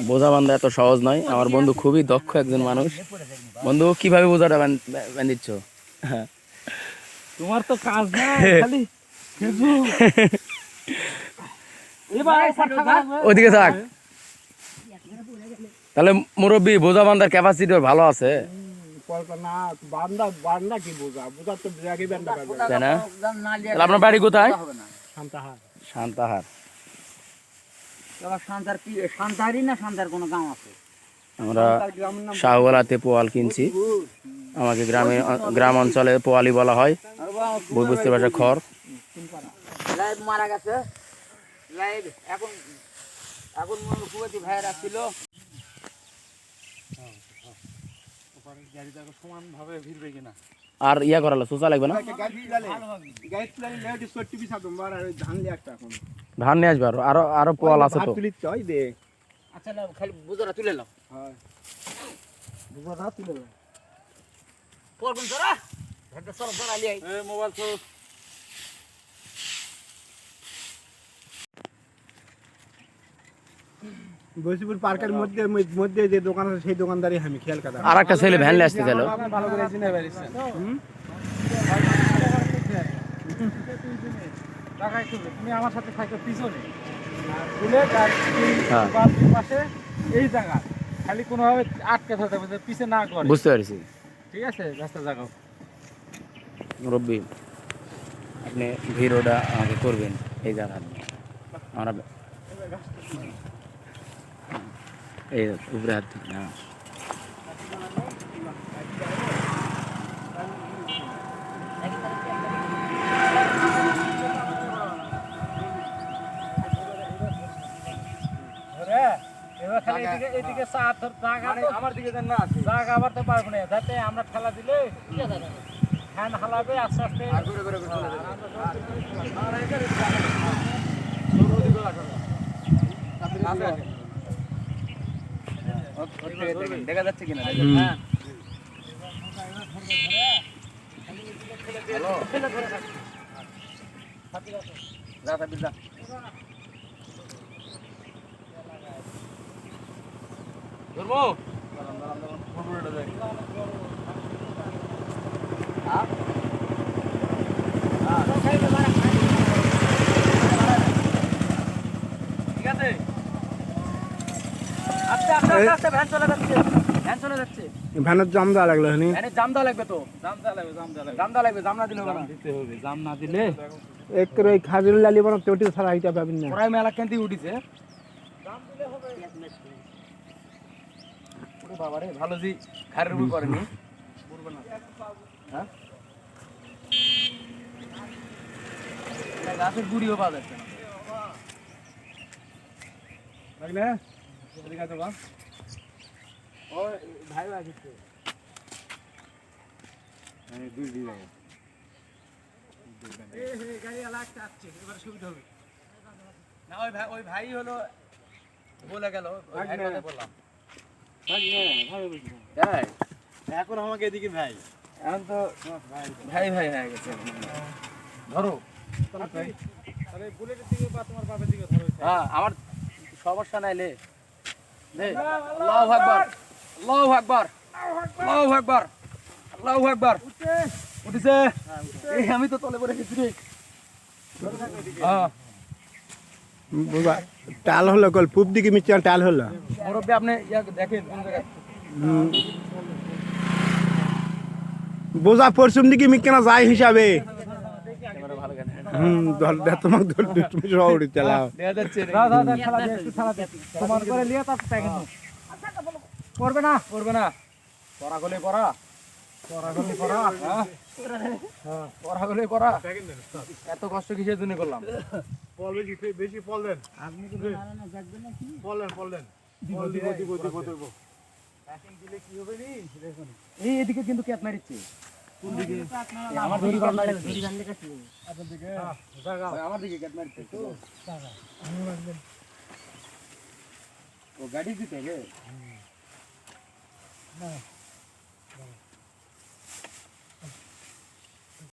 বোঝা বান্ধা এত সহজ নয়। আমার বন্ধু খুবই দক্ষ একজন মানুষ। বন্ধু কিভাবে বোঝাটা বান্ধিচ্ছ? তোমার তো কাজ না খালি ওদিকে থাক। তাহলে মুরব্বী বোঝা বান্ধার ক্যাপাসিটি ভালো আছে তাই না? আপনার বাড়ি কোথায়? সান্তাহার। আমরা শাহগোলাতে পোয়াল কিনছি। আমাকে গ্রাম অঞ্চলে পোয়ালি বলা হয়, বুঝতে পারছে খড়। মারা গেছে এখন এখন ভাইয়েরা ছিল আর ইয়া করালো সোজা লাগবে না? ধান নিয়ে আসবে আরো আরো পোয়াল আছে তো। আচ্ছা খালি বুঝারা তুলে নাও। পড়বেন তোরা চলো তোরা লিয়ে মোবাইল তো বসিপুর পার্কের মধ্যে মধ্যে যে দোকান আছে সেই দোকানদারই আমি খেয়াল কাটা। আর একটা ছেলে ভ্যান নিয়ে আসতে গেল। ভালো করে চিনে পারিছেন তুমি আমার সাথে থাকো পিছনে বুলেট আর বাসের পাশে এই জায়গা খালি কোনোভাবে আটকে থাকতে হবে পিছে না করে। বুঝতে পারছি। ঠিক আছে রাস্তা জাগাও। মুরব্বী আপনি ভিডিওটা আমাকে করবেন এই জায়গা আমরা এই উপরে হাত দিন। হ্যাঁ আমার দিকে না জায়গা আবার তো পারবো না যাতে আমরা ঠেলা দিলে ফ্যান হালাবে আস্তে আস্তে দেখা যাচ্ছে কিনা ঠিক আছে ভ্যানের জাম দেওয়া লাগলো জাম দেওয়া লাগবে তো জাম দেওয়া লাগবে জাম না দিলে দিতে হবে জাম না দিলে এক করে খাজুর লালি বরং চটি ছাড়া আইটা পাবেন না ওরাই মেলা কেন উঠিছে বাবা রে ভালো জি খারের উপর করেনি হ্যাঁ গাছের গুড়িও পাওয়া যাচ্ছে না ও ভাই আসছে মানে দুই দিন আগে গাড়ি লাগতে আসছে এবার সুবিধা হবে না। ওই ভাই হলো বলে গেল বললাম এখন আমাকে এদিকে ভাই এখন তো ভাই ভাই হয়ে গেছে। ধরো তাহলে বুলেটের দিকে বা তোমার বাপের দিকে ধরো। হ্যাঁ আমার সমস্যা নাইলে আল্লাহু আকবার আল্লাহু আকবার আল্লাহু আকবার আল্লাহু আকবার উঠেছে। এই আমি তো তলে পড়ে গেছি রে। হ্যাঁ টাল হলো কল পূব দিকে মিচান টাল হলো মুরব্বি আপনি দেখেন কোন জায়গায় বোঝা পরশুম দিকে মিকেনা যায় হিসাবে ভালো কেন দল তোমাক দল তুমি সৌড়ি চালাও দেখা যাচ্ছে তোমার করে লিয়া তার টাকা করবে না পড়া গলে পড়া পড়া গলে পড়া এত কষ্ট কিসের জন্য করলাম? ফল বেশি ফল দেন আপনি কি ফল দেন দিব দিলে কি হবে নি দেখুন এই এদিকে কিন্তু ক্যাট মারিচ্ছে কোন দিকে? আমার দিকে ক্যাট মারিচ্ছে আপনার দিকে জায়গা আমার দিকে ক্যাট মারিচ্ছে তো জায়গা আমি রাখবেন ও গাড়ি দিতে হবে না